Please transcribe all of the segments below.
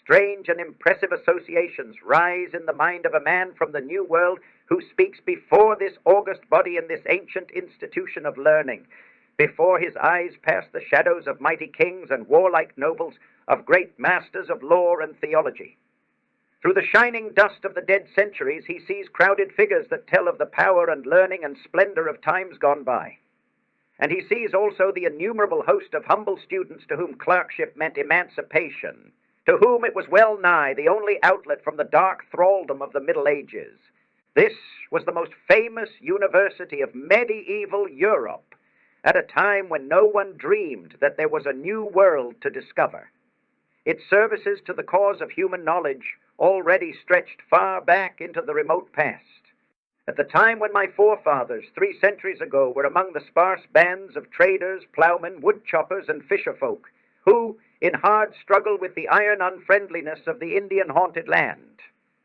strange and impressive associations rise in the mind of a man from the New World who speaks before this august body in this ancient institution of learning. Before his eyes pass the shadows of mighty kings and warlike nobles, of great masters of lore and theology. Through the shining dust of the dead centuries, he sees crowded figures that tell of the power and learning and splendor of times gone by. And he sees also the innumerable host of humble students to whom clerkship meant emancipation, to whom it was well nigh the only outlet from the dark thraldom of the Middle Ages. This was the most famous university of medieval Europe, at a time when no one dreamed that there was a new world to discover. Its services to the cause of human knowledge already stretched far back into the remote past. At the time when my forefathers, 3 centuries ago, were among the sparse bands of traders, ploughmen, woodchoppers, and fisherfolk, who, in hard struggle with the iron unfriendliness of the Indian-haunted land,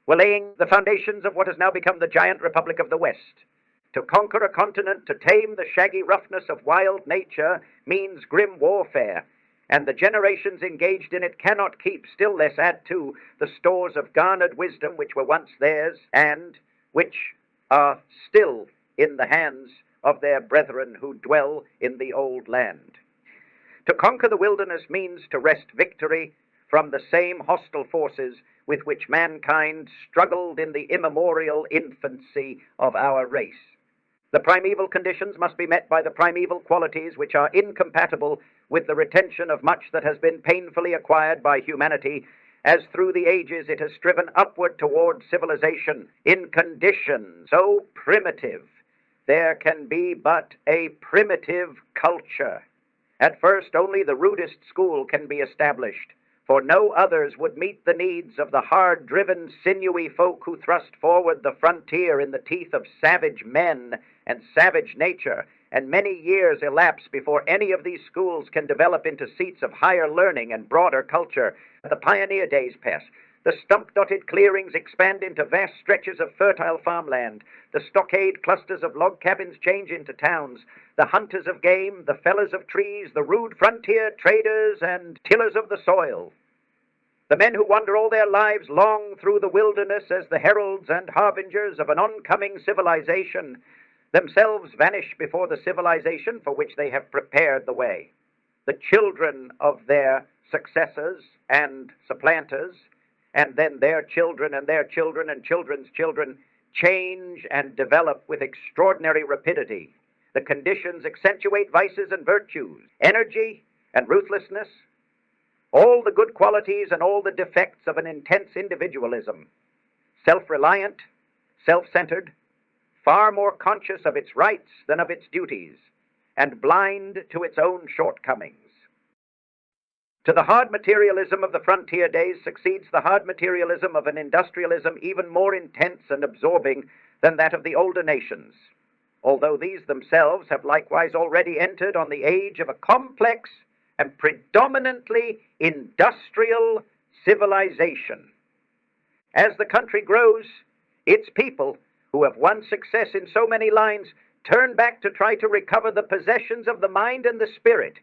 were laying the foundations of what has now become the giant republic of the West. To conquer a continent, to tame the shaggy roughness of wild nature, means grim warfare, and the generations engaged in it cannot keep, still less add to, the stores of garnered wisdom which were once theirs, and which are still in the hands of their brethren who dwell in the old land. To conquer the wilderness means to wrest victory from the same hostile forces with which mankind struggled in the immemorial infancy of our race. The primeval conditions must be met by the primeval qualities which are incompatible with the retention of much that has been painfully acquired by humanity, as through the ages it has striven upward toward civilization in condition so primitive. There can be but a primitive culture. At first, only the rudest school can be established, for no others would meet the needs of the hard-driven, sinewy folk who thrust forward the frontier in the teeth of savage men and savage nature, and many years elapse before any of these schools can develop into seats of higher learning and broader culture. The pioneer days pass. The stump-dotted clearings expand into vast stretches of fertile farmland. The stockade clusters of log cabins change into towns. The hunters of game, the fellers of trees, the rude frontier traders and tillers of the soil, the men who wander all their lives long through the wilderness as the heralds and harbingers of an oncoming civilization, themselves vanish before the civilization for which they have prepared the way. The children of their successors and supplanters, and then their children and their children and children's children, change and develop with extraordinary rapidity. The conditions accentuate vices and virtues, energy and ruthlessness, all the good qualities and all the defects of an intense individualism, self-reliant, self-centered, far more conscious of its rights than of its duties, and blind to its own shortcomings. To the hard materialism of the frontier days succeeds the hard materialism of an industrialism even more intense and absorbing than that of the older nations, although these themselves have likewise already entered on the age of a complex and predominantly industrial civilization. As the country grows, its people, who have won success in so many lines, turn back to try to recover the possessions of the mind and the spirit,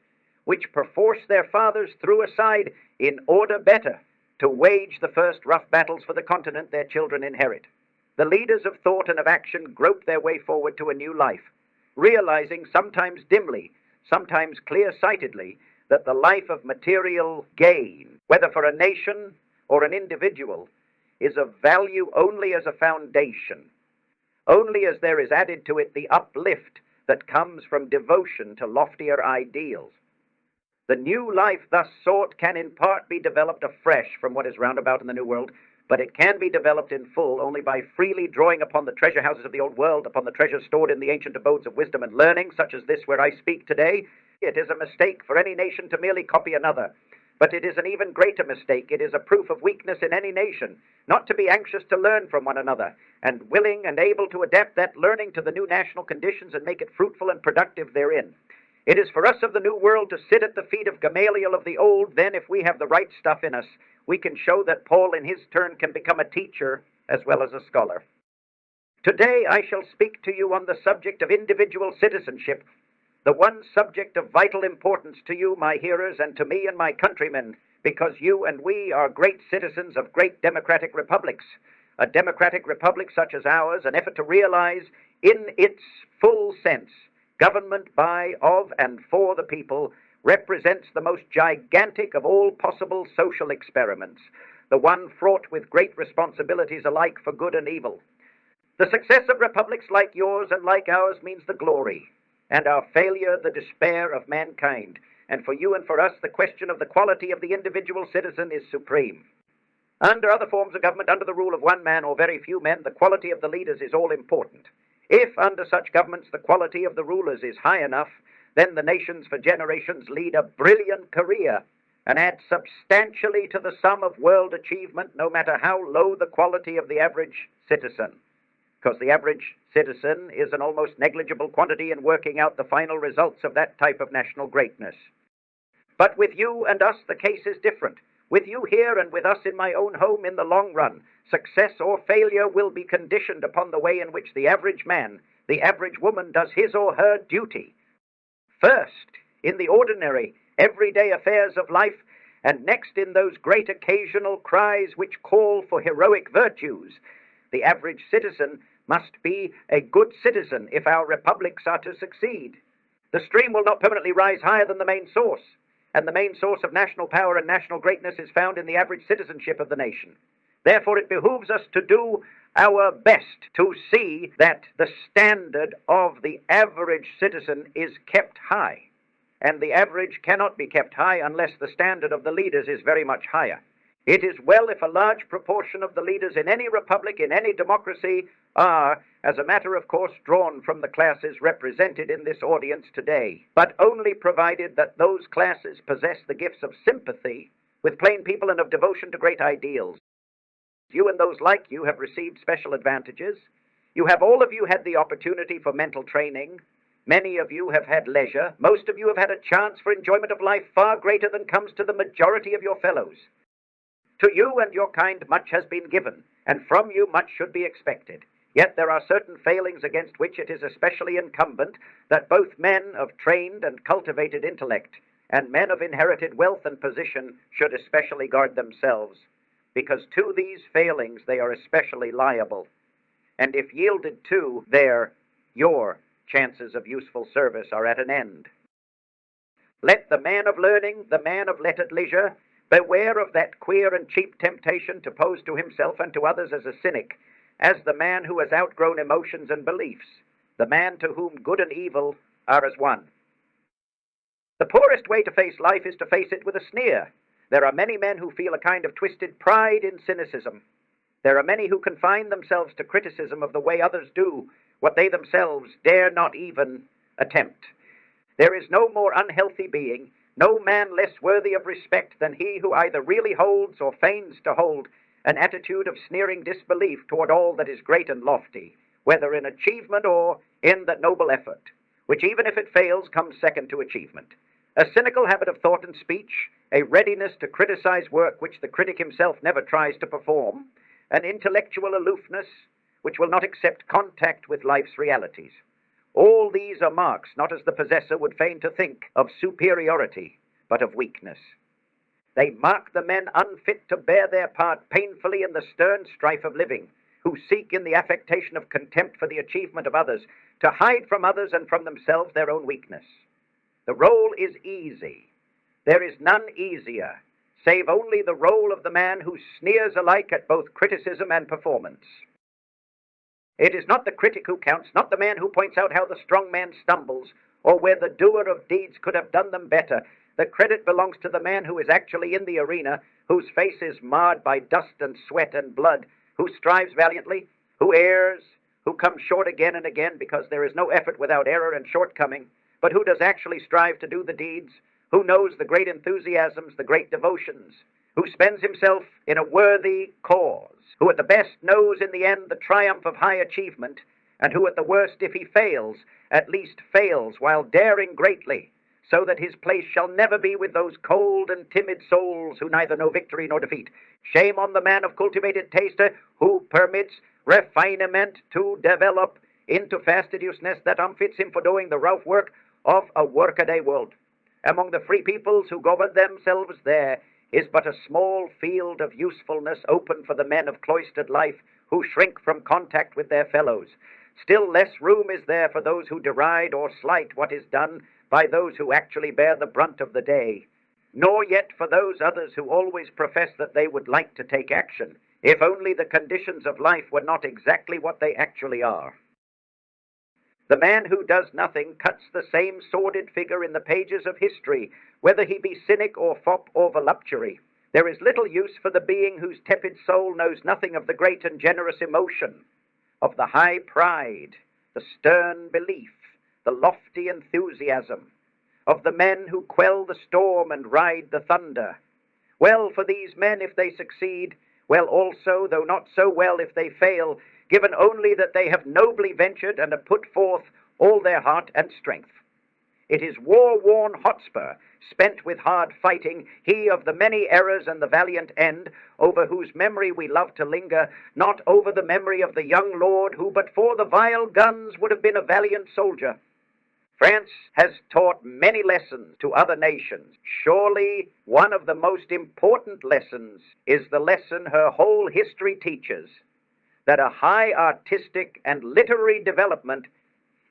which perforce their fathers threw aside in order better to wage the first rough battles for the continent their children inherit. The leaders of thought and of action grope their way forward to a new life, realizing sometimes dimly, sometimes clear-sightedly, that the life of material gain, whether for a nation or an individual, is of value only as a foundation, only as there is added to it the uplift that comes from devotion to loftier ideals. The new life thus sought can in part be developed afresh from what is roundabout in the New World, but it can be developed in full only by freely drawing upon the treasure houses of the Old World, upon the treasures stored in the ancient abodes of wisdom and learning, such as this where I speak today. It is a mistake for any nation to merely copy another, but it is an even greater mistake. It is a proof of weakness in any nation not to be anxious to learn from one another, and willing and able to adapt that learning to the new national conditions and make it fruitful and productive therein. It is for us of the New World to sit at the feet of Gamaliel of the Old. Then, if we have the right stuff in us, we can show that Paul in his turn can become a teacher as well as a scholar. Today I shall speak to you on the subject of individual citizenship, the one subject of vital importance to you, my hearers, and to me and my countrymen, because you and we are great citizens of great democratic republics. A democratic republic such as ours, an effort to realize in its full sense government by, of, and for the people, represents the most gigantic of all possible social experiments, the one fraught with great responsibilities alike for good and evil. The success of republics like yours and like ours means the glory, and our failure the despair of mankind. And for you and for us, the question of the quality of the individual citizen is supreme. Under other forms of government, under the rule of one man or very few men, the quality of the leaders is all important. If under such governments the quality of the rulers is high enough, then the nations for generations lead a brilliant career and add substantially to the sum of world achievement, no matter how low the quality of the average citizen. Because the average citizen is an almost negligible quantity in working out the final results of that type of national greatness. But with you and us, the case is different. With you here and with us in my own home, in the long run, success or failure will be conditioned upon the way in which the average man, the average woman, does his or her duty. First, in the ordinary, everyday affairs of life, and next in those great occasional cries which call for heroic virtues. The average citizen must be a good citizen if our republics are to succeed. The stream will not permanently rise higher than the main source, and the main source of national power and national greatness is found in the average citizenship of the nation. Therefore, it behooves us to do our best to see that the standard of the average citizen is kept high. And the average cannot be kept high unless the standard of the leaders is very much higher. It is well if a large proportion of the leaders in any republic, in any democracy, are, as a matter of course, drawn from the classes represented in this audience today, but only provided that those classes possess the gifts of sympathy with plain people and of devotion to great ideals. You and those like you have received special advantages. You have all of you had the opportunity for mental training. Many of you have had leisure. Most of you have had a chance for enjoyment of life far greater than comes to the majority of your fellows. To you and your kind much has been given, and from you much should be expected. Yet there are certain failings against which it is especially incumbent that both men of trained and cultivated intellect and men of inherited wealth and position should especially guard themselves, because to these failings they are especially liable, and if yielded to, your chances of useful service are at an end. Let the man of learning, the man of lettered leisure, beware of that queer and cheap temptation to pose to himself and to others as a cynic, as the man who has outgrown emotions and beliefs, the man to whom good and evil are as one. The poorest way to face life is to face it with a sneer. There are many men who feel a kind of twisted pride in cynicism. There are many who confine themselves to criticism of the way others do what they themselves dare not even attempt. There is no more unhealthy being, no man less worthy of respect than he who either really holds or feigns to hold an attitude of sneering disbelief toward all that is great and lofty, whether in achievement or in that noble effort, which even if it fails comes second to achievement. A cynical habit of thought and speech, a readiness to criticize work which the critic himself never tries to perform, an intellectual aloofness which will not accept contact with life's realities. All these are marks, not as the possessor would feign to think, of superiority, but of weakness. They mark the men unfit to bear their part painfully in the stern strife of living, who seek in the affectation of contempt for the achievement of others to hide from others and from themselves their own weakness. The role is easy. There is none easier, save only the role of the man who sneers alike at both criticism and performance. It is not the critic who counts, not the man who points out how the strong man stumbles, or where the doer of deeds could have done them better. The credit belongs to the man who is actually in the arena, whose face is marred by dust and sweat and blood, who strives valiantly, who errs, who comes short again and again because there is no effort without error and shortcoming, but who does actually strive to do the deeds, who knows the great enthusiasms, the great devotions, who spends himself in a worthy cause, who at the best knows in the end the triumph of high achievement, and who at the worst, if he fails, at least fails while daring greatly, so that his place shall never be with those cold and timid souls who neither know victory nor defeat. Shame on the man of cultivated taste who permits refinement to develop into fastidiousness that unfits him for doing the rough work of a workaday world. Among the free peoples who govern themselves there, is but a small field of usefulness open for the men of cloistered life who shrink from contact with their fellows. Still less room is there for those who deride or slight what is done by those who actually bear the brunt of the day, nor yet for those others who always profess that they would like to take action, if only the conditions of life were not exactly what they actually are. The man who does nothing cuts the same sordid figure in the pages of history, whether he be cynic or fop or voluptuary. There is little use for the being whose tepid soul knows nothing of the great and generous emotion, of the high pride, the stern belief, the lofty enthusiasm, of the men who quell the storm and ride the thunder. Well for these men if they succeed, well also, though not so well if they fail, given only that they have nobly ventured and have put forth all their heart and strength. It is war-worn Hotspur, spent with hard fighting, he of the many errors and the valiant end, over whose memory we love to linger, not over the memory of the young lord who but for the vile guns would have been a valiant soldier. France has taught many lessons to other nations. Surely one of the most important lessons is the lesson her whole history teaches, that a high artistic and literary development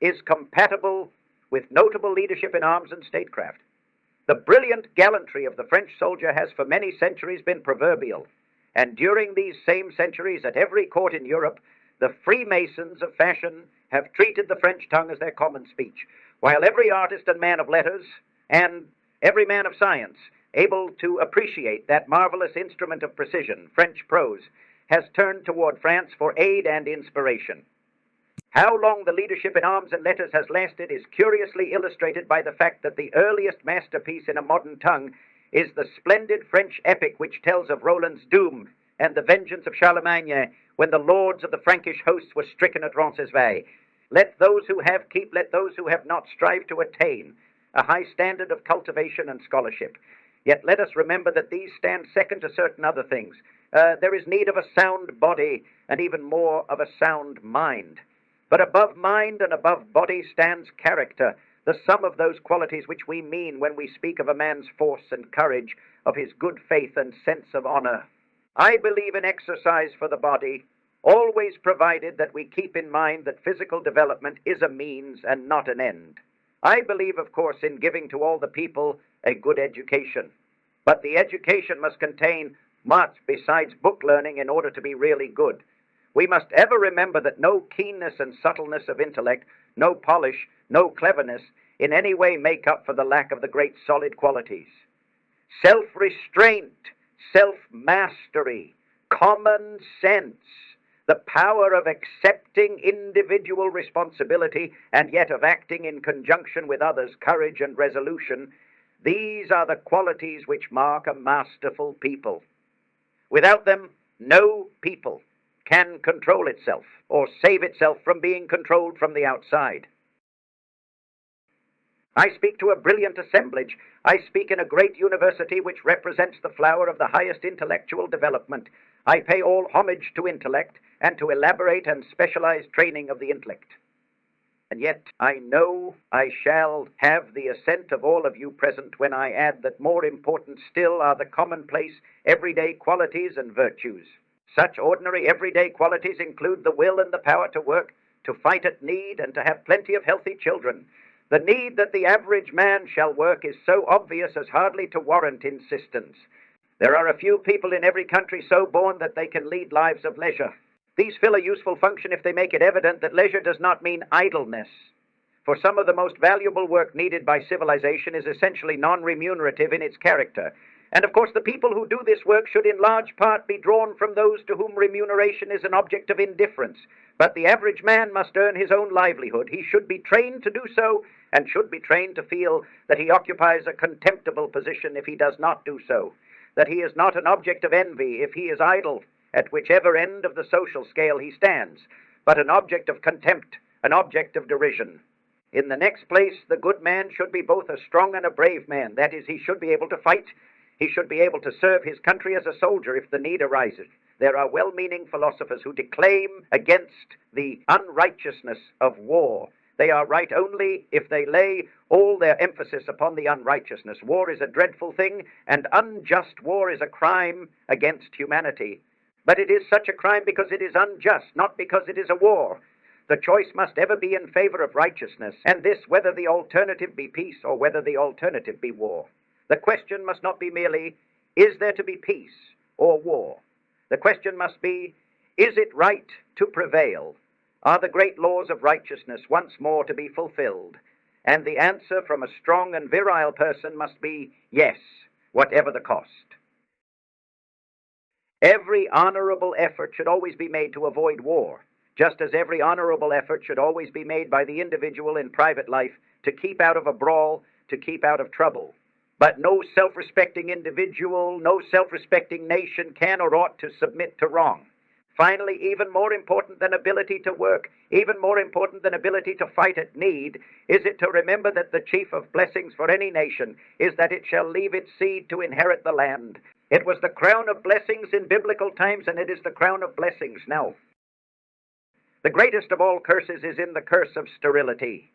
is compatible with notable leadership in arms and statecraft. The brilliant gallantry of the French soldier has for many centuries been proverbial, and during these same centuries at every court in Europe, the Freemasons of fashion have treated the French tongue as their common speech, while every artist and man of letters, and every man of science, able to appreciate that marvelous instrument of precision, French prose, has turned toward France for aid and inspiration. How long the leadership in arms and letters has lasted is curiously illustrated by the fact that the earliest masterpiece in a modern tongue is the splendid French epic which tells of Roland's doom and the vengeance of Charlemagne when the lords of the Frankish hosts were stricken at Roncesvalles. Let those who have keep, let those who have not strive to attain a high standard of cultivation and scholarship. Yet let us remember that these stand second to certain other things. There is need of a sound body and even more of a sound mind. But above mind and above body stands character, the sum of those qualities which we mean when we speak of a man's force and courage, of his good faith and sense of honor. I believe in exercise for the body, always provided that we keep in mind that physical development is a means and not an end. I believe, of course, in giving to all the people a good education. But the education must contain much besides book learning in order to be really good. We must ever remember that no keenness and subtleness of intellect, no polish, no cleverness in any way make up for the lack of the great solid qualities. Self-restraint, self-mastery, common sense, the power of accepting individual responsibility and yet of acting in conjunction with others, courage and resolution, these are the qualities which mark a masterful people. Without them, no people can control itself or save itself from being controlled from the outside. I speak to a brilliant assemblage. I speak in a great university which represents the flower of the highest intellectual development. I pay all homage to intellect and to elaborate and specialized training of the intellect. And yet I know I shall have the assent of all of you present when I add that more important still are the commonplace, everyday qualities and virtues. Such ordinary, everyday qualities include the will and the power to work, to fight at need, and to have plenty of healthy children. The need that the average man shall work is so obvious as hardly to warrant insistence. There are a few people in every country so born that they can lead lives of leisure. These fill a useful function if they make it evident that leisure does not mean idleness. For some of the most valuable work needed by civilization is essentially non-remunerative in its character. And of course the people who do this work should in large part be drawn from those to whom remuneration is an object of indifference. But the average man must earn his own livelihood. He should be trained to do so, and should be trained to feel that he occupies a contemptible position if he does not do so, that he is not an object of envy if he is idle, at whichever end of the social scale he stands, but an object of contempt, an object of derision. In the next place, the good man should be both a strong and a brave man. That is, he should be able to fight. He should be able to serve his country as a soldier if the need arises. There are well-meaning philosophers who declaim against the unrighteousness of war. They are right only if they lay all their emphasis upon the unrighteousness. War is a dreadful thing, and unjust war is a crime against humanity. But it is such a crime because it is unjust, not because it is a war. The choice must ever be in favor of righteousness, and this whether the alternative be peace or whether the alternative be war. The question must not be merely, is there to be peace or war? The question must be, is it right to prevail? Are the great laws of righteousness once more to be fulfilled? And the answer from a strong and virile person must be, yes, whatever the cost. Every honorable effort should always be made to avoid war, just as every honorable effort should always be made by the individual in private life to keep out of a brawl, to keep out of trouble. But no self-respecting individual, no self-respecting nation can or ought to submit to wrong. Finally, even more important than ability to work, even more important than ability to fight at need, is it to remember that the chief of blessings for any nation is that it shall leave its seed to inherit the land. It was the crown of blessings in biblical times, and it is the crown of blessings now. The greatest of all curses is in the curse of sterility,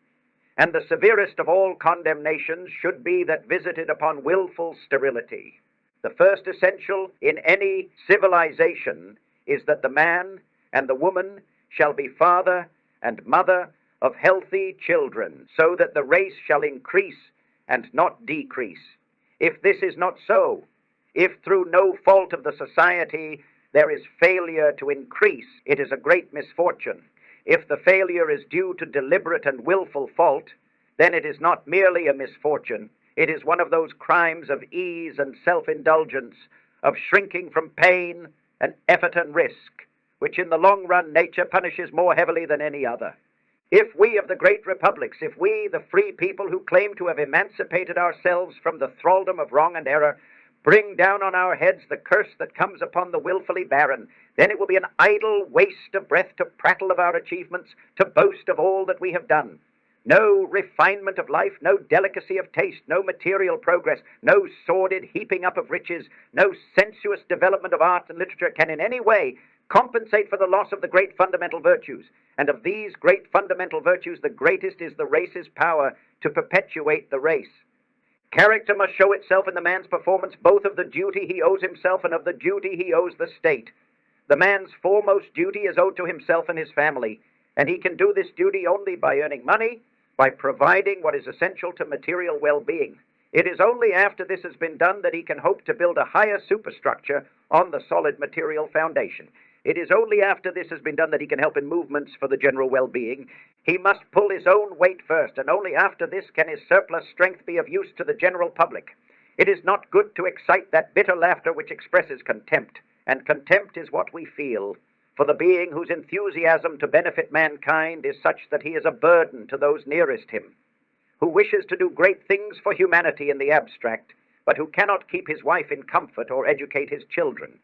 and the severest of all condemnations should be that visited upon willful sterility. The first essential in any civilization is that the man and the woman shall be father and mother of healthy children, so that the race shall increase and not decrease. If this is not so, if through no fault of the society there is failure to increase, it is a great misfortune. If the failure is due to deliberate and willful fault, then it is not merely a misfortune. It is one of those crimes of ease and self-indulgence, of shrinking from pain and effort and risk, which in the long run nature punishes more heavily than any other. If we of the great republics, if we, the free people who claim to have emancipated ourselves from the thraldom of wrong and error, bring down on our heads the curse that comes upon the willfully barren, then it will be an idle waste of breath to prattle of our achievements, to boast of all that we have done. No refinement of life, no delicacy of taste, no material progress, no sordid heaping up of riches, no sensuous development of art and literature can in any way compensate for the loss of the great fundamental virtues. And of these great fundamental virtues, the greatest is the race's power to perpetuate the race. Character must show itself in the man's performance both of the duty he owes himself and of the duty he owes the state. The man's foremost duty is owed to himself and his family, and he can do this duty only by earning money, by providing what is essential to material well-being. It is only after this has been done that he can hope to build a higher superstructure on the solid material foundation. It is only after this has been done that he can help in movements for the general well-being. He must pull his own weight first, and only after this can his surplus strength be of use to the general public. It is not good to excite that bitter laughter which expresses contempt, and contempt is what we feel for the being whose enthusiasm to benefit mankind is such that he is a burden to those nearest him, who wishes to do great things for humanity in the abstract, but who cannot keep his wife in comfort or educate his children.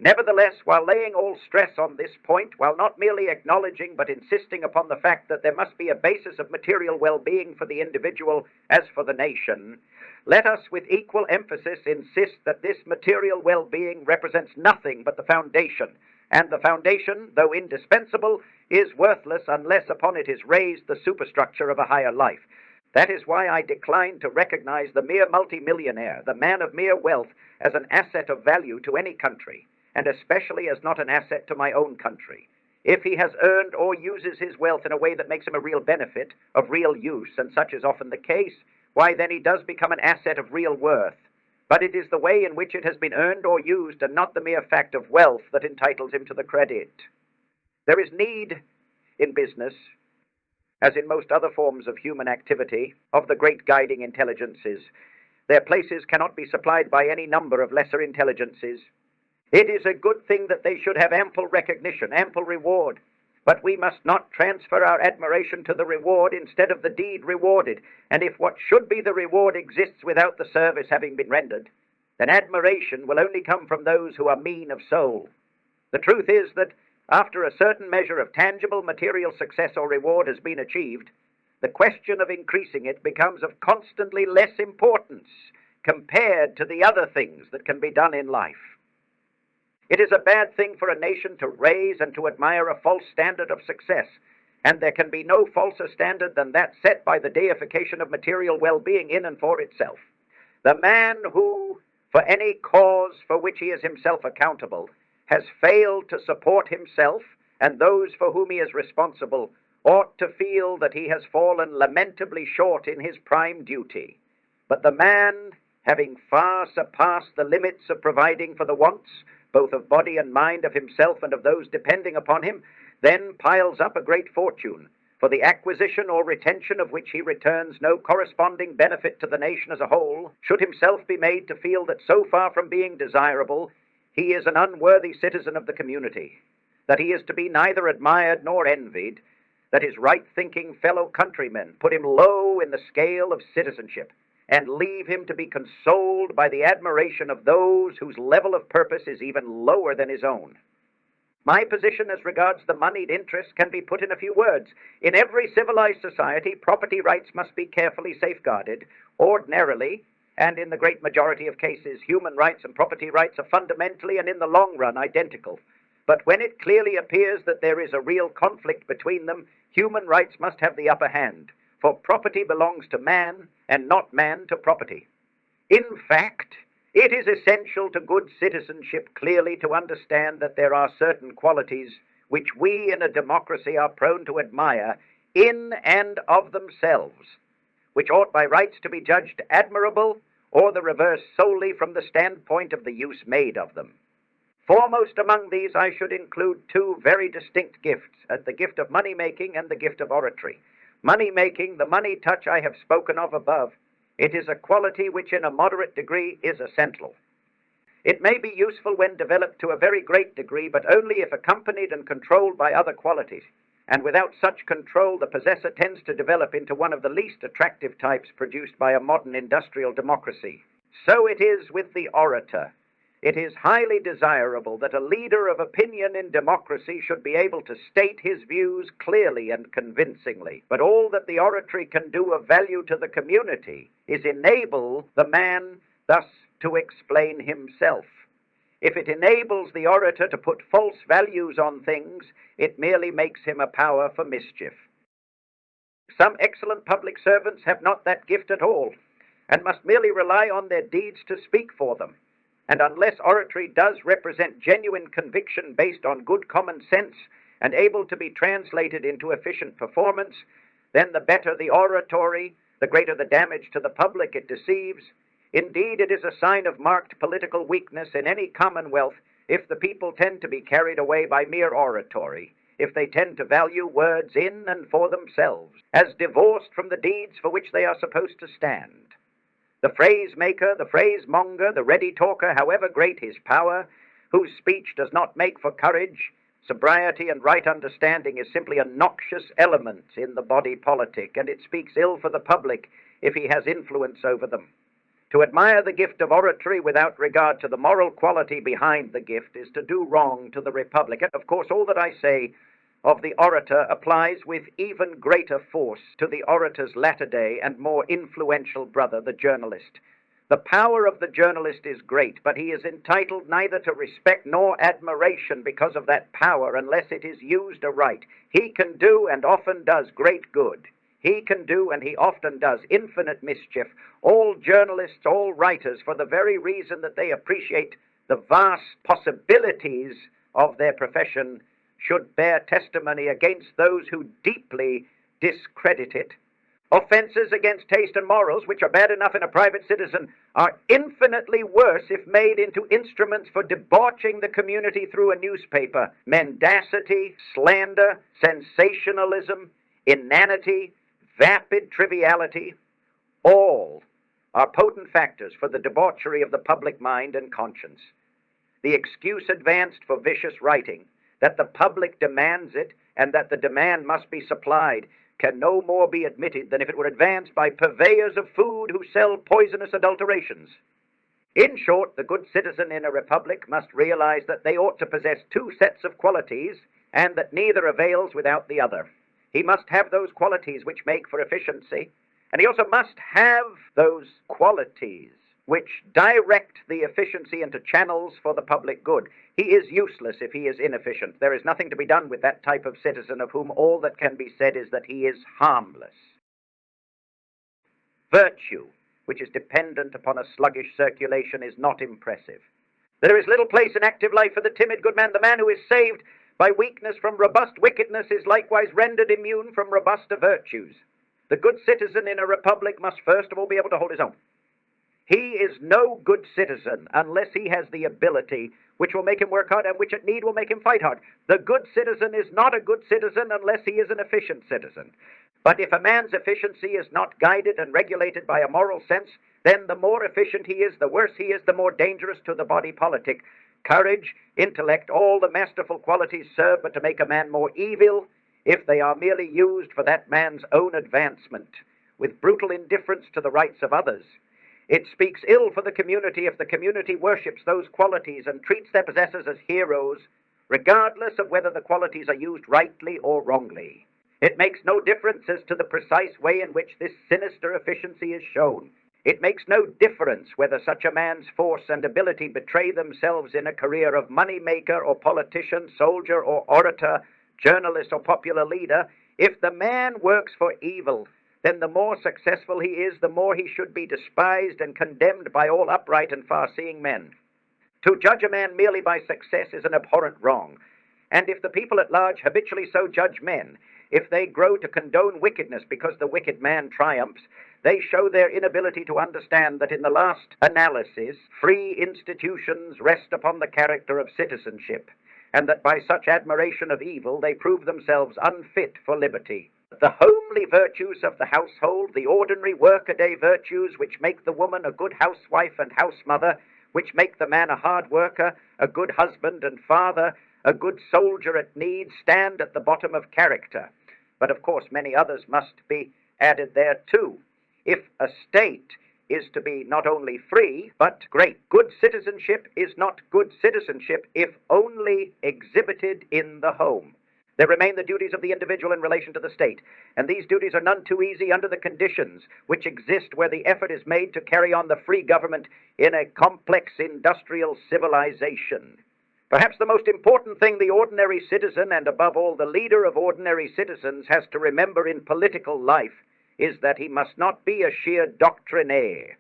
Nevertheless, while laying all stress on this point, while not merely acknowledging but insisting upon the fact that there must be a basis of material well-being for the individual as for the nation, let us with equal emphasis insist that this material well-being represents nothing but the foundation, and the foundation, though indispensable, is worthless unless upon it is raised the superstructure of a higher life. That is why I decline to recognize the mere multimillionaire, the man of mere wealth, as an asset of value to any country, and especially as not an asset to my own country. If he has earned or uses his wealth in a way that makes him a real benefit, of real use, and such is often the case, why then he does become an asset of real worth. But it is the way in which it has been earned or used, and not the mere fact of wealth, that entitles him to the credit. There is need in business, as in most other forms of human activity, of the great guiding intelligences. Their places cannot be supplied by any number of lesser intelligences. It is a good thing that they should have ample recognition, ample reward, but we must not transfer our admiration to the reward instead of the deed rewarded. And if what should be the reward exists without the service having been rendered, then admiration will only come from those who are mean of soul. The truth is that after a certain measure of tangible material success or reward has been achieved, the question of increasing it becomes of constantly less importance compared to the other things that can be done in life. It is a bad thing for a nation to raise and to admire a false standard of success, and there can be no falser standard than that set by the deification of material well-being in and for itself. The man who, for any cause for which he is himself accountable, has failed to support himself and those for whom he is responsible, ought to feel that he has fallen lamentably short in his prime duty. But the man, having far surpassed the limits of providing for the wants, both of body and mind, of himself and of those depending upon him, then piles up a great fortune, for the acquisition or retention of which he returns no corresponding benefit to the nation as a whole, should himself be made to feel that so far from being desirable, he is an unworthy citizen of the community, that he is to be neither admired nor envied, that his right-thinking fellow countrymen put him low in the scale of citizenship, and leave him to be consoled by the admiration of those whose level of purpose is even lower than his own. My position as regards the moneyed interest can be put in a few words. In every civilized society, property rights must be carefully safeguarded. Ordinarily, and in the great majority of cases, human rights and property rights are fundamentally and in the long run identical. But when it clearly appears that there is a real conflict between them, human rights must have the upper hand, for property belongs to man and not man to property. In fact, it is essential to good citizenship clearly to understand that there are certain qualities which we in a democracy are prone to admire in and of themselves, which ought by rights to be judged admirable, or the reverse solely from the standpoint of the use made of them. Foremost among these I should include two very distinct gifts, the gift of money-making and the gift of oratory. Money-making, the money touch I have spoken of above, it is a quality which in a moderate degree is essential. It may be useful when developed to a very great degree, but only if accompanied and controlled by other qualities, and without such control the possessor tends to develop into one of the least attractive types produced by a modern industrial democracy. So it is with the orator. It is highly desirable that a leader of opinion in democracy should be able to state his views clearly and convincingly. But all that the oratory can do of value to the community is enable the man thus to explain himself. If it enables the orator to put false values on things, it merely makes him a power for mischief. Some excellent public servants have not that gift at all, and must merely rely on their deeds to speak for them. And unless oratory does represent genuine conviction based on good common sense and able to be translated into efficient performance, then the better the oratory, the greater the damage to the public it deceives. Indeed, it is a sign of marked political weakness in any commonwealth if the people tend to be carried away by mere oratory, if they tend to value words in and for themselves, as divorced from the deeds for which they are supposed to stand. The phrase maker, the phrase monger, the ready talker, however great his power, whose speech does not make for courage, sobriety, and right understanding, is simply a noxious element in the body politic, and it speaks ill for the public if he has influence over them. To admire the gift of oratory without regard to the moral quality behind the gift is to do wrong to the republic. And of course, all that I say of the orator applies with even greater force to the orator's latter-day and more influential brother, the journalist. The power of the journalist is great, but he is entitled neither to respect nor admiration because of that power unless it is used aright. He can do, and often does, great good. He can do, and he often does, infinite mischief. All journalists, all writers, for the very reason that they appreciate the vast possibilities of their profession, should bear testimony against those who deeply discredit it. Offenses against taste and morals, which are bad enough in a private citizen, are infinitely worse if made into instruments for debauching the community through a newspaper. Mendacity, slander, sensationalism, inanity, vapid triviality, all are potent factors for the debauchery of the public mind and conscience. The excuse advanced for vicious writing, that the public demands it and that the demand must be supplied, can no more be admitted than if it were advanced by purveyors of food who sell poisonous adulterations. In short, the good citizen in a republic must realize that they ought to possess two sets of qualities, and that neither avails without the other. He must have those qualities which make for efficiency, and he also must have those qualities which direct the efficiency into channels for the public good. He is useless if he is inefficient. There is nothing to be done with that type of citizen of whom all that can be said is that he is harmless. Virtue, which is dependent upon a sluggish circulation, is not impressive. There is little place in active life for the timid good man. The man who is saved by weakness from robust wickedness is likewise rendered immune from robuster virtues. The good citizen in a republic must first of all be able to hold his own. He is no good citizen unless he has the ability which will make him work hard and which at need will make him fight hard. The good citizen is not a good citizen unless he is an efficient citizen. But if a man's efficiency is not guided and regulated by a moral sense, then the more efficient he is, the worse he is, the more dangerous to the body politic. Courage, intellect, all the masterful qualities serve but to make a man more evil if they are merely used for that man's own advancement, with brutal indifference to the rights of others. It speaks ill for the community if the community worships those qualities and treats their possessors as heroes, regardless of whether the qualities are used rightly or wrongly. It makes no difference as to the precise way in which this sinister efficiency is shown. It makes no difference whether such a man's force and ability betray themselves in a career of money-maker or politician, soldier or orator, journalist or popular leader. If the man works for evil, then the more successful he is, the more he should be despised and condemned by all upright and far-seeing men. To judge a man merely by success is an abhorrent wrong, and if the people at large habitually so judge men, if they grow to condone wickedness because the wicked man triumphs, they show their inability to understand that in the last analysis, free institutions rest upon the character of citizenship, and that by such admiration of evil they prove themselves unfit for liberty. The homely virtues of the household, the ordinary workaday virtues which make the woman a good housewife and housemother, which make the man a hard worker, a good husband and father, a good soldier at need, stand at the bottom of character. But of course many others must be added there too. If a state is to be not only free, but great, good citizenship is not good citizenship if only exhibited in the home. There remain the duties of the individual in relation to the state, and these duties are none too easy under the conditions which exist where the effort is made to carry on the free government in a complex industrial civilization. Perhaps the most important thing the ordinary citizen, and above all the leader of ordinary citizens, has to remember in political life is that he must not be a sheer doctrinaire.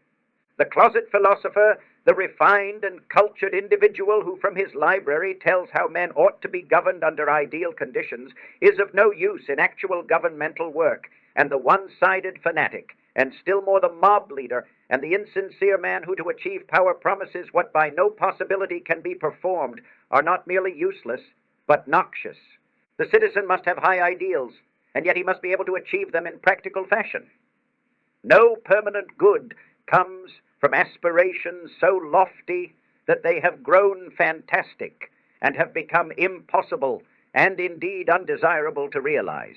The closet philosopher, the refined and cultured individual who from his library tells how men ought to be governed under ideal conditions, is of no use in actual governmental work, and the one-sided fanatic, and still more the mob leader, and the insincere man who to achieve power promises what by no possibility can be performed, are not merely useless, but noxious. The citizen must have high ideals, and yet he must be able to achieve them in practical fashion. No permanent good comes from aspirations so lofty that they have grown fantastic and have become impossible and indeed undesirable to realize.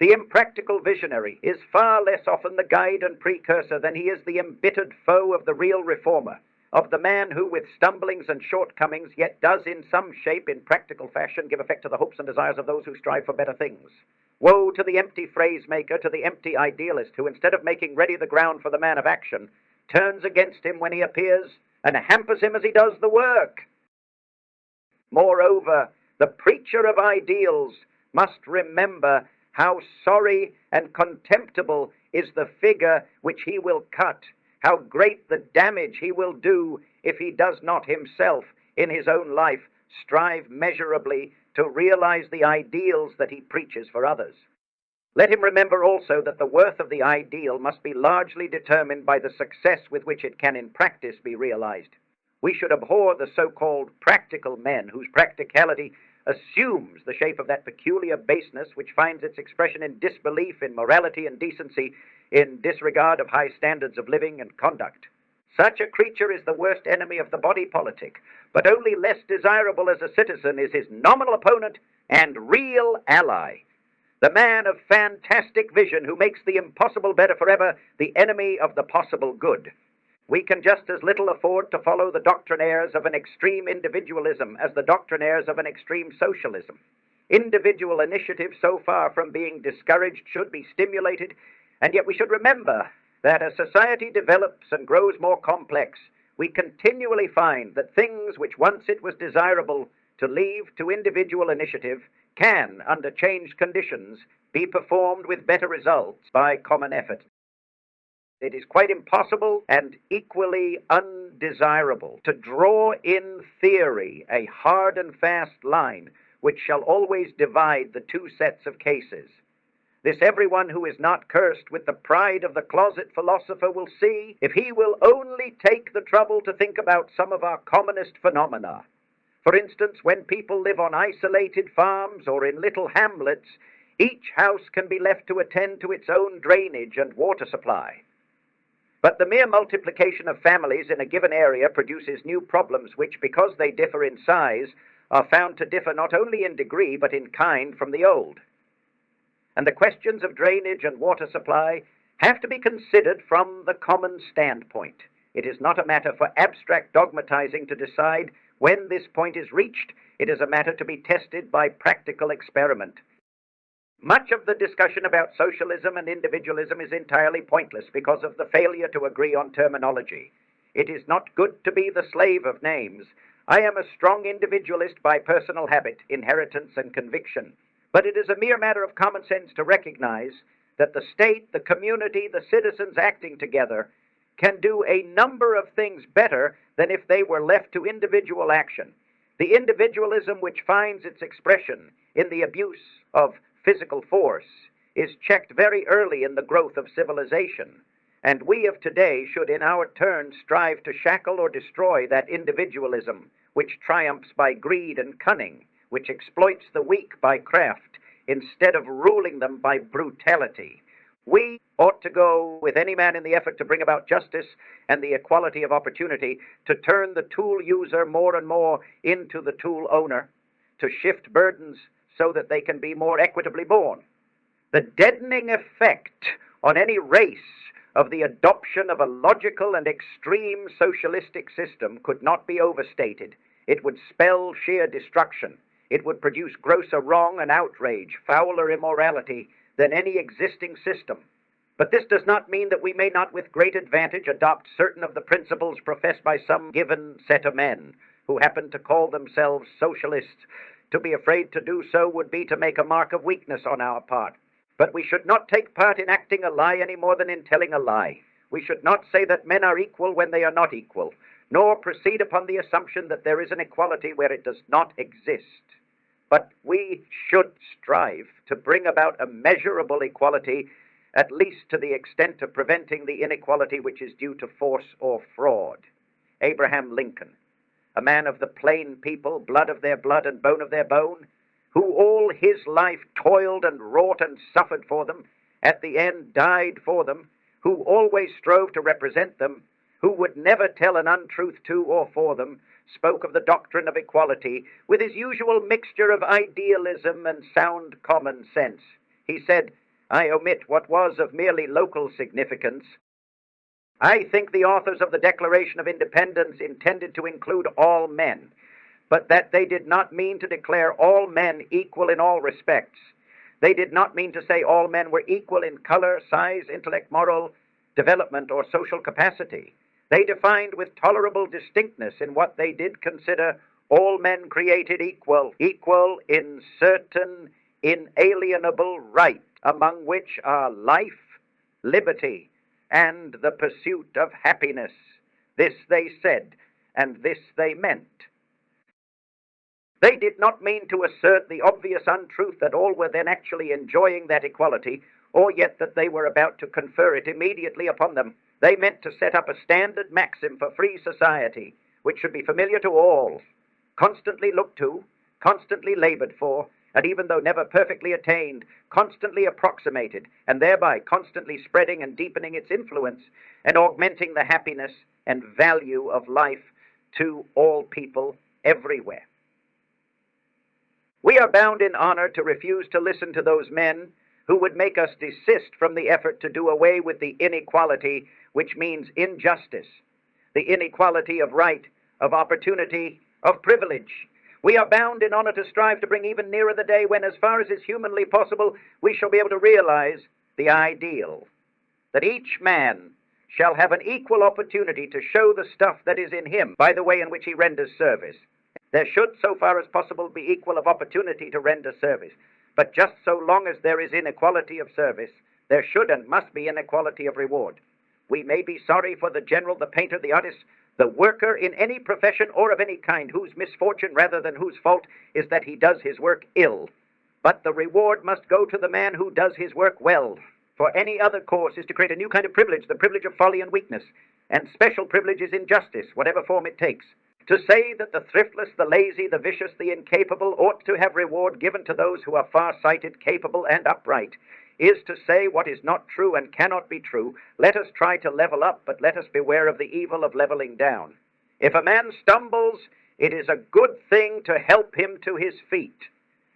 The impractical visionary is far less often the guide and precursor than he is the embittered foe of the real reformer, of the man who, with stumblings and shortcomings, yet does in some shape, in practical fashion, give effect to the hopes and desires of those who strive for better things. Woe to the empty phrase-maker, to the empty idealist, who, instead of making ready the ground for the man of action, turns against him when he appears and hampers him as he does the work. Moreover, the preacher of ideals must remember how sorry and contemptible is the figure which he will cut, how great the damage he will do if he does not himself, in his own life, strive measurably to realize the ideals that he preaches for others. Let him remember also that the worth of the ideal must be largely determined by the success with which it can in practice be realized. We should abhor the so-called practical men whose practicality assumes the shape of that peculiar baseness which finds its expression in disbelief in morality and decency, in disregard of high standards of living and conduct. Such a creature is the worst enemy of the body politic, but only less desirable as a citizen is his nominal opponent and real ally. The man of fantastic vision who makes the impossible better forever the enemy of the possible good. We can just as little afford to follow the doctrinaires of an extreme individualism as the doctrinaires of an extreme socialism. Individual initiative, so far from being discouraged, should be stimulated, and yet we should remember that as society develops and grows more complex, we continually find that things which once it was desirable to leave to individual initiative can, under changed conditions, be performed with better results by common effort. It is quite impossible and equally undesirable to draw in theory a hard and fast line which shall always divide the two sets of cases. This everyone who is not cursed with the pride of the closet philosopher will see if he will only take the trouble to think about some of our commonest phenomena. For instance, when people live on isolated farms or in little hamlets, each house can be left to attend to its own drainage and water supply. But the mere multiplication of families in a given area produces new problems which, because they differ in size, are found to differ not only in degree but in kind from the old. And the questions of drainage and water supply have to be considered from the common standpoint. It is not a matter for abstract dogmatizing to decide when this point is reached. It is a matter to be tested by practical experiment. Much of the discussion about socialism and individualism is entirely pointless because of the failure to agree on terminology. It is not good to be the slave of names. I am a strong individualist by personal habit, inheritance, and conviction. But it is a mere matter of common sense to recognize that the state, the community, the citizens acting together can do a number of things better than if they were left to individual action. The individualism which finds its expression in the abuse of physical force is checked very early in the growth of civilization, and we of today should in our turn strive to shackle or destroy that individualism which triumphs by greed and cunning, which exploits the weak by craft, instead of ruling them by brutality. We ought to go with any man in the effort to bring about justice and the equality of opportunity, to turn the tool user more and more into the tool owner, to shift burdens so that they can be more equitably borne. The deadening effect on any race of the adoption of a logical and extreme socialistic system could not be overstated. It would spell sheer destruction. It would produce grosser wrong and outrage, fouler immorality than any existing system. But this does not mean that we may not with great advantage adopt certain of the principles professed by some given set of men who happen to call themselves socialists. To be afraid to do so would be to make a mark of weakness on our part. But we should not take part in acting a lie any more than in telling a lie. We should not say that men are equal when they are not equal, nor proceed upon the assumption that there is an equality where it does not exist. But we should strive to bring about a measurable equality, at least to the extent of preventing the inequality which is due to force or fraud. Abraham Lincoln, a man of the plain people, blood of their blood and bone of their bone, who all his life toiled and wrought and suffered for them, at the end died for them, who always strove to represent them, who would never tell an untruth to or for them, spoke of the doctrine of equality with his usual mixture of idealism and sound common sense. He said, I omit what was of merely local significance. I think the authors of the Declaration of Independence intended to include all men, but that they did not mean to declare all men equal in all respects. They did not mean to say all men were equal in color, size, intellect, moral development, or social capacity. They defined with tolerable distinctness in what they did consider all men created equal, equal in certain inalienable rights, among which are life, liberty, and the pursuit of happiness. This they said, and this they meant. They did not mean to assert the obvious untruth that all were then actually enjoying that equality, or yet that they were about to confer it immediately upon them. They meant to set up a standard maxim for free society, which should be familiar to all, constantly looked to, constantly labored for, and even though never perfectly attained, constantly approximated, and thereby constantly spreading and deepening its influence, and augmenting the happiness and value of life to all people everywhere. We are bound in honor to refuse to listen to those men who would make us desist from the effort to do away with the inequality which means injustice, the inequality of right, of opportunity, of privilege. We are bound in honor to strive to bring even nearer the day when, as far as is humanly possible, we shall be able to realize the ideal, that each man shall have an equal opportunity to show the stuff that is in him by the way in which he renders service. There should, so far as possible, be equal of opportunity to render service. But just so long as there is inequality of service, there should and must be inequality of reward. We may be sorry for the general, the painter, the artist, the worker in any profession or of any kind, whose misfortune rather than whose fault is that he does his work ill. But the reward must go to the man who does his work well. For any other course is to create a new kind of privilege, the privilege of folly and weakness, and special privilege is injustice, whatever form it takes. To say that the thriftless, the lazy, the vicious, the incapable ought to have reward given to those who are far-sighted, capable, and upright is to say what is not true and cannot be true. Let us try to level up, but let us beware of the evil of leveling down. If a man stumbles, it is a good thing to help him to his feet.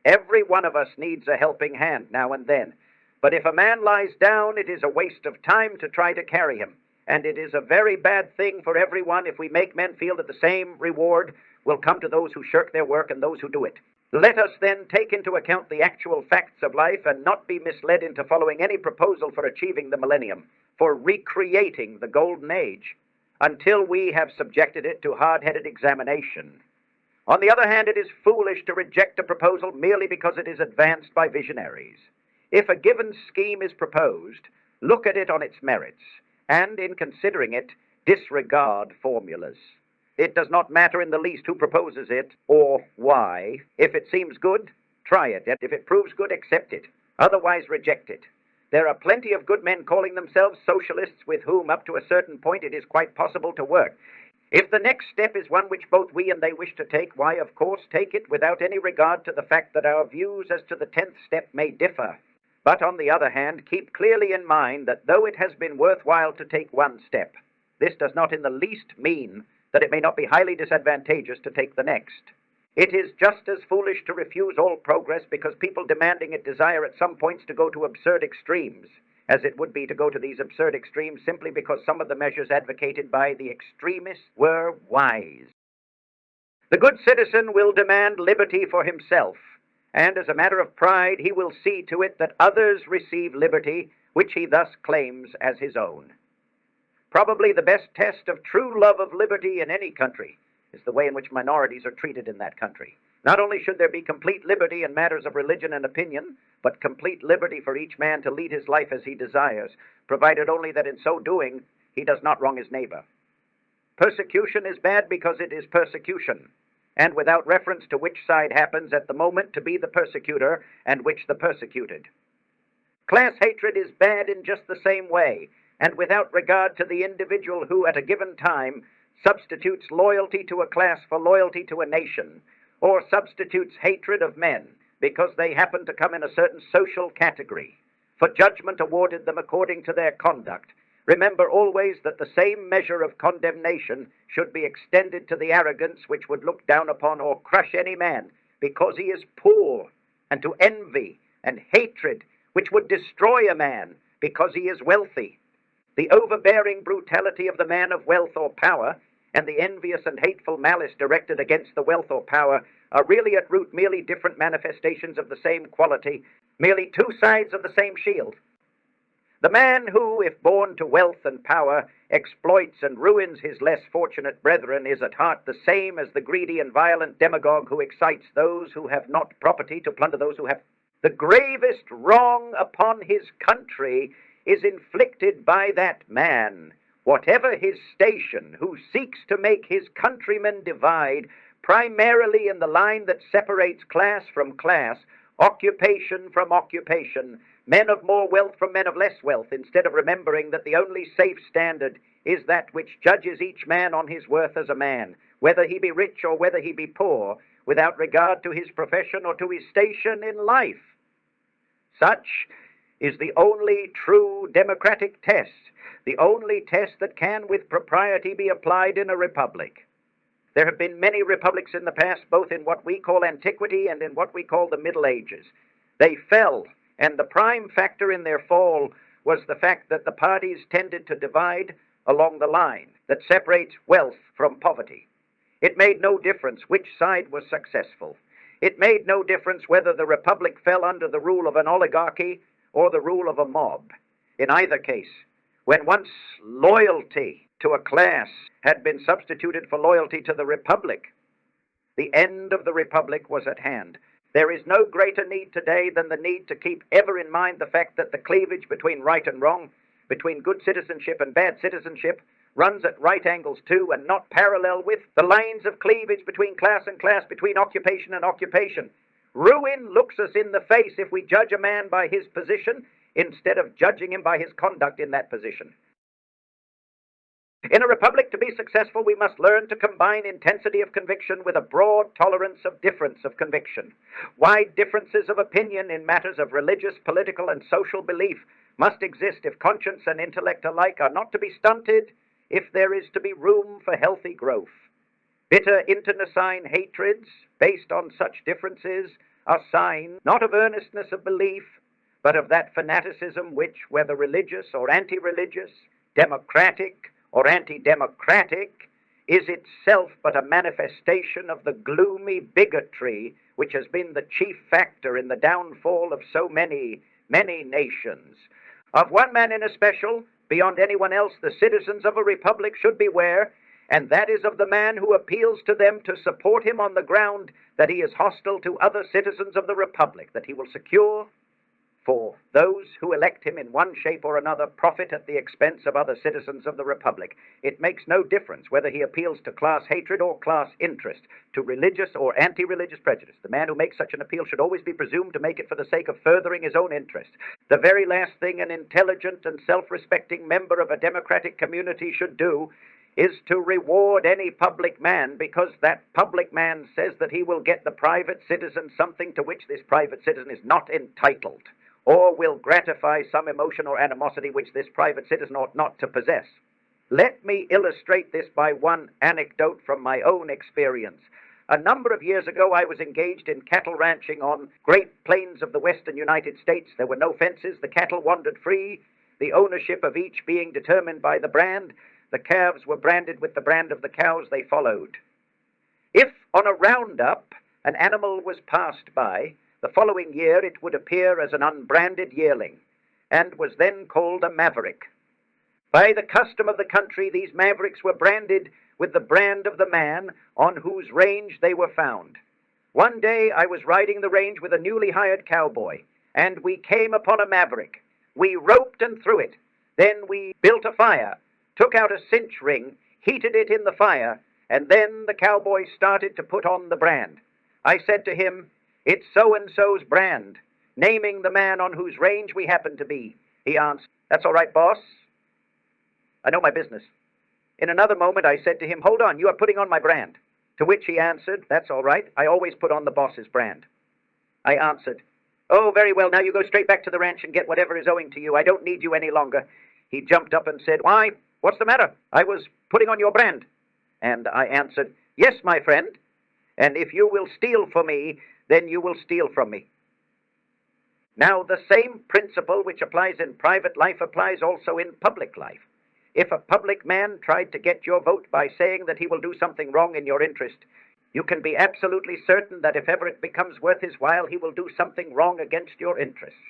Every one of us needs a helping hand now and then. But if a man lies down, it is a waste of time to try to carry him. And it is a very bad thing for everyone if we make men feel that the same reward will come to those who shirk their work and those who do it. Let us then take into account the actual facts of life and not be misled into following any proposal for achieving the millennium, for recreating the golden age, until we have subjected it to hard-headed examination. On the other hand, it is foolish to reject a proposal merely because it is advanced by visionaries. If a given scheme is proposed, look at it on its merits, and in considering it, disregard formulas. It does not matter in the least who proposes it or why. If it seems good, try it, and if it proves good, accept it. Otherwise, reject it. There are plenty of good men calling themselves socialists with whom, up to a certain point, it is quite possible to work. If the next step is one which both we and they wish to take, why, of course, take it without any regard to the fact that our views as to the 10th step may differ. But on the other hand, keep clearly in mind that though it has been worthwhile to take one step, this does not in the least mean that it may not be highly disadvantageous to take the next. It is just as foolish to refuse all progress because people demanding it desire at some points to go to absurd extremes, as it would be to go to these absurd extremes simply because some of the measures advocated by the extremists were wise. The good citizen will demand liberty for himself, and as a matter of pride, he will see to it that others receive liberty, which he thus claims as his own. Probably the best test of true love of liberty in any country is the way in which minorities are treated in that country. Not only should there be complete liberty in matters of religion and opinion, but complete liberty for each man to lead his life as he desires, provided only that in so doing he does not wrong his neighbor. Persecution is bad because it is persecution, and without reference to which side happens at the moment to be the persecutor and which the persecuted. Class hatred is bad in just the same way, and without regard to the individual who at a given time substitutes loyalty to a class for loyalty to a nation, or substitutes hatred of men because they happen to come in a certain social category, for judgment awarded them according to their conduct. Remember always that the same measure of condemnation should be extended to the arrogance which would look down upon or crush any man because he is poor, and to envy and hatred which would destroy a man because he is wealthy. The overbearing brutality of the man of wealth or power and the envious and hateful malice directed against the wealth or power are really at root merely different manifestations of the same quality, merely two sides of the same shield. The man who, if born to wealth and power, exploits and ruins his less fortunate brethren is at heart the same as the greedy and violent demagogue who excites those who have not property to plunder those who have. The gravest wrong upon his country is inflicted by that man, whatever his station, who seeks to make his countrymen divide primarily in the line that separates class from class, occupation from occupation, men of more wealth from men of less wealth, instead of remembering that the only safe standard is that which judges each man on his worth as a man, whether he be rich or whether he be poor, without regard to his profession or to his station in life. Such is the only true democratic test, the only test that can with propriety be applied in a republic. There have been many republics in the past, both in what we call antiquity and in what we call the Middle Ages. They fell, and the prime factor in their fall was the fact that the parties tended to divide along the line that separates wealth from poverty. It made no difference which side was successful. It made no difference whether the republic fell under the rule of an oligarchy or the rule of a mob. In either case, When once loyalty to a class had been substituted for loyalty to the Republic, the end of the Republic was at hand. There is no greater need today than the need to keep ever in mind the fact that the cleavage between right and wrong, between good citizenship and bad citizenship, runs at right angles to and not parallel with the lines of cleavage between class and class, between occupation and occupation. Ruin looks us in the face if we judge a man by his position instead of judging him by his conduct in that position. In a republic, to be successful, we must learn to combine intensity of conviction with a broad tolerance of difference of conviction. Wide differences of opinion in matters of religious, political, and social belief must exist if conscience and intellect alike are not to be stunted, if there is to be room for healthy growth. Bitter internecine hatreds based on such differences are signs not of earnestness of belief, but of that fanaticism which, whether religious or anti-religious, democratic or anti-democratic, is itself but a manifestation of the gloomy bigotry which has been the chief factor in the downfall of so many, many nations. Of one man in especial, beyond anyone else, the citizens of a republic should beware, and that is of the man who appeals to them to support him on the ground that he is hostile to other citizens of the republic, that he will secure for those who elect him in one shape or another profit at the expense of other citizens of the republic. It makes no difference whether he appeals to class hatred or class interest, to religious or anti-religious prejudice. The man who makes such an appeal should always be presumed to make it for the sake of furthering his own interest. The very last thing an intelligent and self-respecting member of a democratic community should do is to reward any public man because that public man says that he will get the private citizen something to which this private citizen is not entitled, or will gratify some emotion or animosity which this private citizen ought not to possess. Let me illustrate this by one anecdote from my own experience. A number of years ago, I was engaged in cattle ranching on great plains of the western United States. There were no fences. The cattle wandered free, the ownership of each being determined by the brand. The calves were branded with the brand of the cows they followed. If on a roundup an animal was passed by, the following year it would appear as an unbranded yearling, and was then called a maverick. By the custom of the country, these mavericks were branded with the brand of the man on whose range they were found. One day I was riding the range with a newly hired cowboy, and we came upon a maverick. We roped and threw it. Then we built a fire, took out a cinch ring, heated it in the fire, and then the cowboy started to put on the brand. I said to him, "It's so-and-so's brand," naming the man on whose range we happened to be. He answered, "That's all right, boss. I know my business." In another moment, I said to him, "Hold on, you are putting on my brand." To which he answered, "That's all right. I always put on the boss's brand." I answered, "Oh, very well. Now you go straight back to the ranch and get whatever is owing to you. I don't need you any longer." He jumped up and said, "Why, what's the matter? I was putting on your brand." And I answered, "Yes, my friend. And if you will steal for me, then you will steal from me." Now, the same principle which applies in private life applies also in public life. If a public man tried to get your vote by saying that he will do something wrong in your interest, you can be absolutely certain that if ever it becomes worth his while, he will do something wrong against your interests.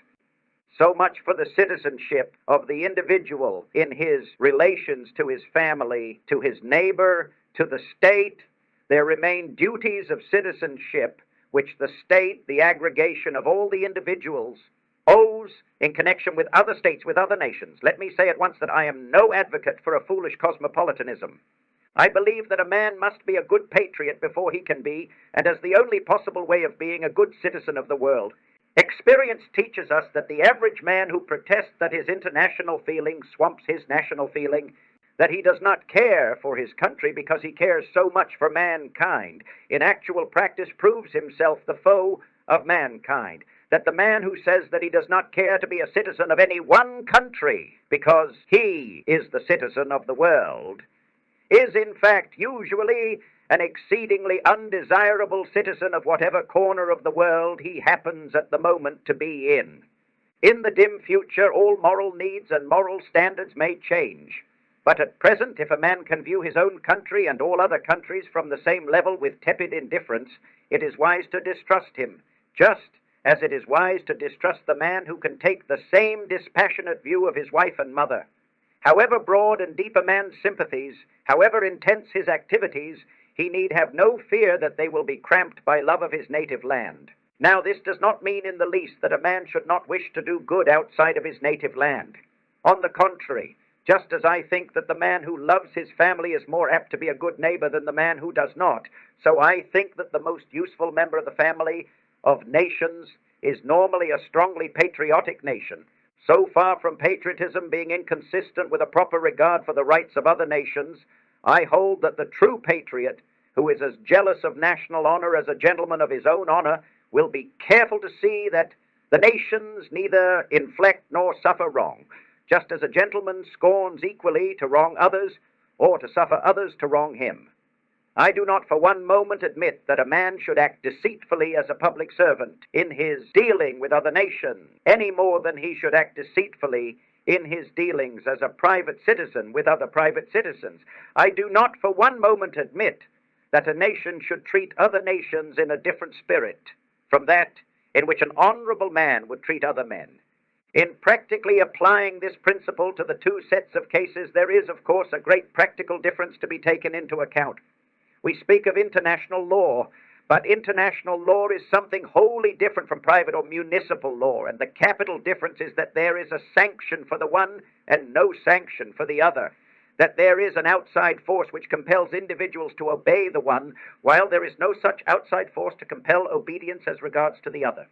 So much for the citizenship of the individual in his relations to his family, to his neighbor, to the state. There remain duties of citizenship which the state, the aggregation of all the individuals, owes in connection with other states, with other nations. Let me say at once that I am no advocate for a foolish cosmopolitanism. I believe that a man must be a good patriot before he can be, and as the only possible way of being, a good citizen of the world. Experience teaches us that the average man who protests that his international feeling swamps his national feeling, that he does not care for his country because he cares so much for mankind, in actual practice proves himself the foe of mankind. That the man who says that he does not care to be a citizen of any one country because he is the citizen of the world is in fact usually an exceedingly undesirable citizen of whatever corner of the world he happens at the moment to be in. In the dim future, all moral needs and moral standards may change. But at present, if a man can view his own country and all other countries from the same level with tepid indifference, it is wise to distrust him, just as it is wise to distrust the man who can take the same dispassionate view of his wife and mother. However broad and deep a man's sympathies, however intense his activities, he need have no fear that they will be cramped by love of his native land. Now, this does not mean in the least that a man should not wish to do good outside of his native land. On the contrary, just as I think that the man who loves his family is more apt to be a good neighbor than the man who does not, so I think that the most useful member of the family of nations is normally a strongly patriotic nation, so far from patriotism being inconsistent with a proper regard for the rights of other nations. I hold that the true patriot, who is as jealous of national honor as a gentleman of his own honor, will be careful to see that the nations neither inflict nor suffer wrong, just as a gentleman scorns equally to wrong others or to suffer others to wrong him. I do not for one moment admit that a man should act deceitfully as a public servant in his dealing with other nations, any more than he should act deceitfully in his dealings as a private citizen with other private citizens. I do not for one moment admit that a nation should treat other nations in a different spirit from that in which an honorable man would treat other men. In practically applying this principle to the two sets of cases, there is, of course, a great practical difference to be taken into account. We speak of international law, but international law is something wholly different from private or municipal law, and the capital difference is that there is a sanction for the one and no sanction for the other, that there is an outside force which compels individuals to obey the one, while there is no such outside force to compel obedience as regards to the other.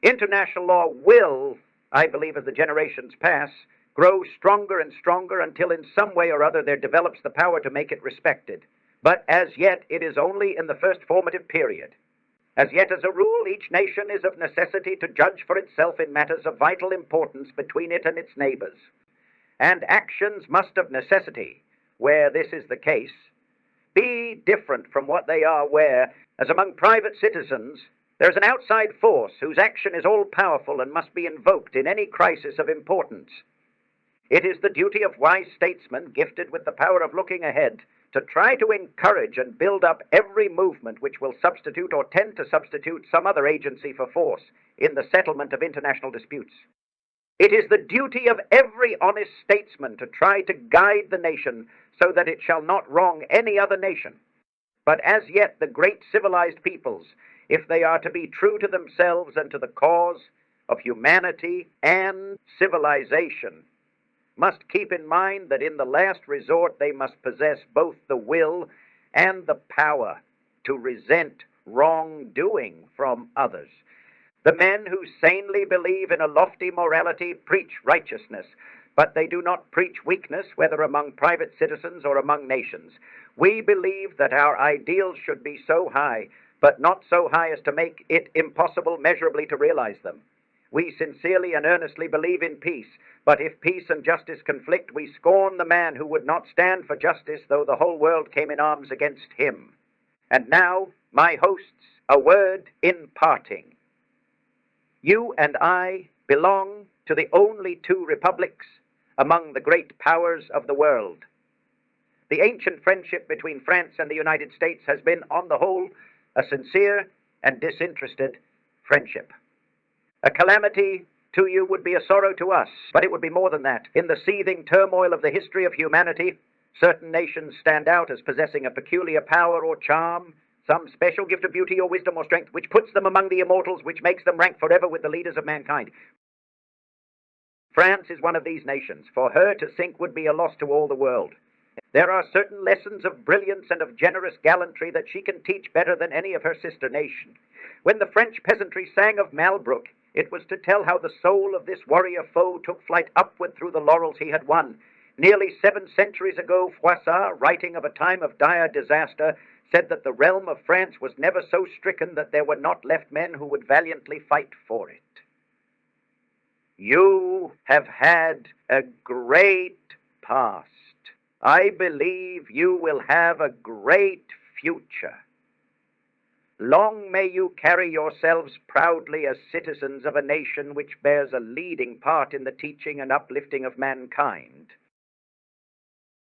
International law will, I believe, as the generations pass, grow stronger and stronger until in some way or other there develops the power to make it respected. But as yet it is only in the first formative period. As yet, as a rule, each nation is of necessity to judge for itself in matters of vital importance between it and its neighbors. And actions must of necessity, where this is the case, be different from what they are where, as among private citizens, there is an outside force whose action is all-powerful and must be invoked in any crisis of importance. It is the duty of wise statesmen, gifted with the power of looking ahead, to try to encourage and build up every movement which will substitute or tend to substitute some other agency for force in the settlement of international disputes. It is the duty of every honest statesman to try to guide the nation so that it shall not wrong any other nation. But as yet the great civilized peoples, if they are to be true to themselves and to the cause of humanity and civilization, must keep in mind that in the last resort they must possess both the will and the power to resent wrongdoing from others. The men who sanely believe in a lofty morality preach righteousness, but they do not preach weakness, whether among private citizens or among nations. We believe that our ideals should be so high, but not so high as to make it impossible measurably to realize them. We sincerely and earnestly believe in peace, but if peace and justice conflict, we scorn the man who would not stand for justice though the whole world came in arms against him. And now, my hosts, a word in parting. You and I belong to the only two republics among the great powers of the world. The ancient friendship between France and the United States has been, on the whole, a sincere and disinterested friendship. A calamity to you would be a sorrow to us, but it would be more than that. In the seething turmoil of the history of humanity, certain nations stand out as possessing a peculiar power or charm, some special gift of beauty or wisdom or strength, which puts them among the immortals, which makes them rank forever with the leaders of mankind. France is one of these nations. For her to sink would be a loss to all the world. There are certain lessons of brilliance and of generous gallantry that she can teach better than any of her sister nation. When the French peasantry sang of Malbrook, it was to tell how the soul of this warrior foe took flight upward through the laurels he had won. Nearly 7 centuries ago, Froissart, writing of a time of dire disaster, said that the realm of France was never so stricken that there were not left men who would valiantly fight for it. You have had a great past. I believe you will have a great future. Long may you carry yourselves proudly as citizens of a nation which bears a leading part in the teaching and uplifting of mankind.